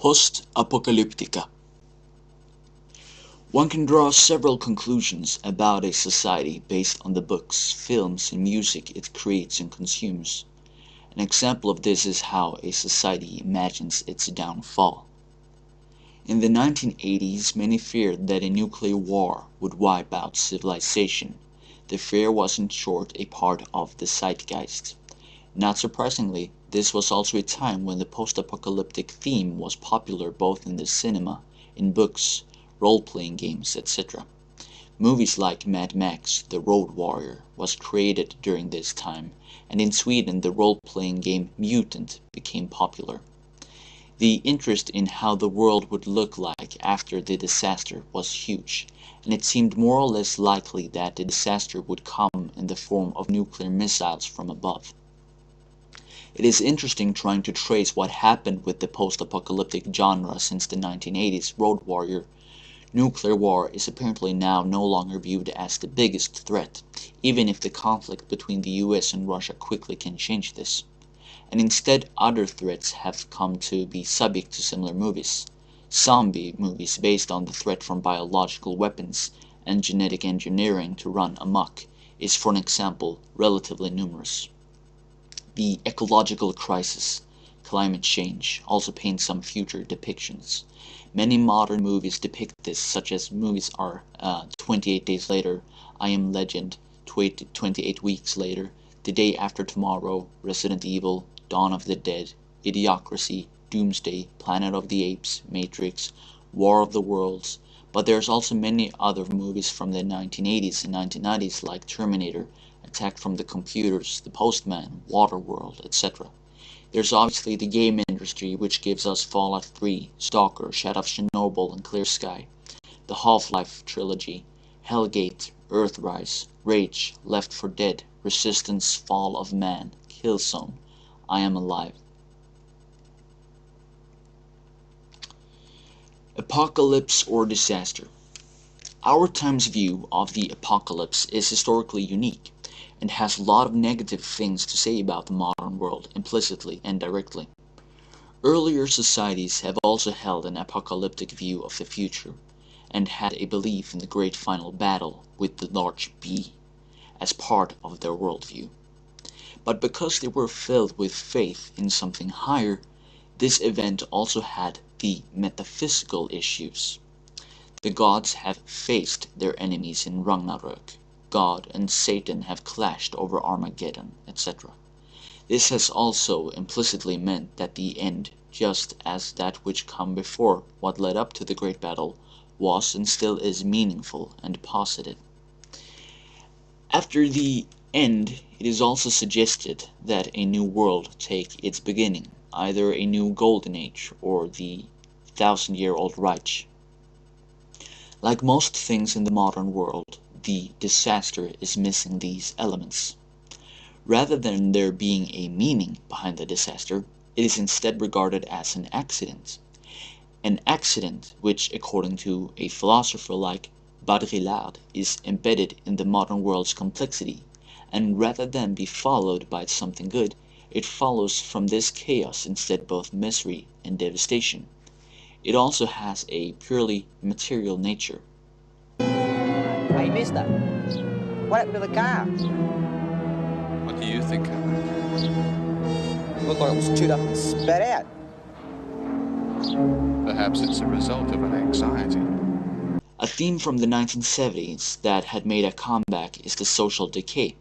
Post-Apocalyptica. One can draw several conclusions about a society based on the books, films, and music it creates and consumes. An example of this is how a society imagines its downfall. In the 1980s, many feared that a nuclear war would wipe out civilization. The fear was in short a part of the zeitgeist. Not surprisingly, this was also a time when the post-apocalyptic theme was popular both in the cinema, in books, role-playing games, etc. Movies like Mad Max: The Road Warrior was created during this time, and in Sweden the role-playing game Mutant became popular. The interest in how the world would look like after the disaster was huge, and it seemed more or less likely that the disaster would come in the form of nuclear missiles from above. It is interesting trying to trace what happened with the post-apocalyptic genre since the 1980s Road Warrior. Nuclear war is apparently now no longer viewed as the biggest threat, even if the conflict between the US and Russia quickly can change this. And instead other threats have come to be subject to similar movies. Zombie movies based on the threat from biological weapons and genetic engineering to run amok is, for an example, relatively numerous. The ecological crisis, climate change, also paints some future depictions. Many modern movies depict this, such as movies are 28 Days Later, I Am Legend, 28 Weeks Later, The Day After Tomorrow, Resident Evil, Dawn of the Dead, Idiocracy, Doomsday, Planet of the Apes, Matrix, War of the Worlds, but there's also many other movies from the 1980s and 1990s like Terminator, Attack from the Computers, The Postman, Waterworld, etc. There's obviously the game industry, which gives us Fallout 3, Stalker, Shadow of Chernobyl, and Clear Sky, the Half-Life trilogy, Hellgate, Earthrise, Rage, Left 4 Dead, Resistance, Fall of Man, Killzone, I Am Alive. Apocalypse or disaster. Our time's view of the apocalypse is historically unique, and has a lot of negative things to say about the modern world, implicitly and directly. Earlier societies have also held an apocalyptic view of the future, and had a belief in the great final battle with the large B as part of their worldview. But because they were filled with faith in something higher, this event also had the metaphysical issues. The gods have faced their enemies in Ragnarök. God and Satan have clashed over Armageddon, etc. This has also implicitly meant that the end, just as that which come before what led up to the great battle, was and still is meaningful and positive. After the end, it is also suggested that a new world take its beginning, either a new golden age or the 1,000-year-old Reich. Like most things in the modern world, the disaster is missing these elements. Rather than there being a meaning behind the disaster, it is instead regarded as an accident. An accident which, according to a philosopher like Baudrillard, is embedded in the modern world's complexity, and rather than be followed by something good, it follows from this chaos instead both misery and devastation. It also has a purely material nature. Hey, mister, what happened to the car? What do you think happened? Looked like it was chewed up and spat out. Perhaps it's a result of an anxiety. A theme from the 1970s that had made a comeback is the social decay.